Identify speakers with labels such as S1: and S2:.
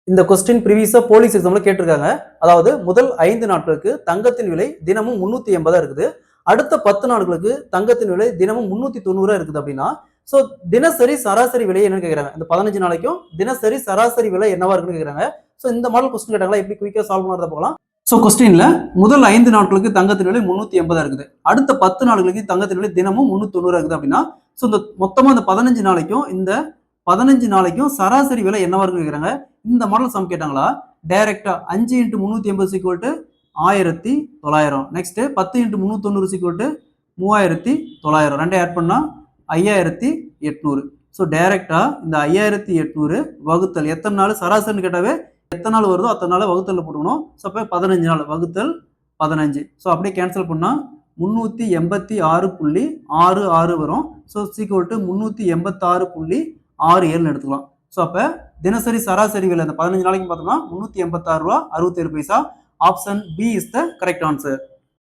S1: இந்த question ப்ரீவியஸா police எக்ஸாம்ல கேட்டிருக்காங்க. அதாவது முதல் 5 நாட்களுக்கு தங்கத்தின் விலை தினமும் 380 இருக்குது. அடுத்த 10 நாட்களுக்கு தங்கத்தின் விலை தினமும் 390 இருக்குது அப்படின்னா, சோ தினசரி சராசரி விலை என்னன்னு கேக்குறாங்க. இந்த 15 நாளைக்கும் தினசரி சராசரி விலை என்னவா இருக்குன்னு கேக்குறாங்க. சோ இந்த மாடல் கொஸ்டின் கேட்டாங்களா, எப்படி குயிக்கா சால்வ் பண்றத பார்க்கலாம். சோ கொஸ்டின்ல முதல் 5 நாட்களுக்கு தங்கத்தின் விலை 380 இருக்குது. அடுத்த 10 நாட்களுக்கு தங்கத்தின் விலை தினமும் 390 இருக்குது அப்படின்னா, சோ இந்த மொத்தமா இந்த 15 நாளைக்கும் இந்த 15 நாளைக்கும் சராசரி விலை என்னவா இருக்குன்னு கேக்குறாங்க. இந்த மாடல் சம் கேட்டாங்களா, டைரக்டா 5 × 380 = 1900. நெக்ஸ்ட் 10 × 390 = 3900. ரெண்டே ஆட் பண்ணா 5800. சோ டைரக்டா இந்த 5800 வகுத்தல் எத்தனை நாள் சராசரின்னு கேட்டாவே எத்தனை நாள் வருதோ அத்தனை நாள் வகுத்தல்ல போட்டுக்கணும். சோ அப்ப 15 நாள் வகுத்தல் 15. சோ அப்படியே கேன்சல் பண்ணா 386.66 வரும். சோ = 386.67 எடுத்துக்கலாம். சோ அப்ப தினசரி சராசரி விலை அந்த 15 நாளைக்கு பார்த்தோம்னா 386 ரூபாய் 67 பைசா. Option B is the correct answer.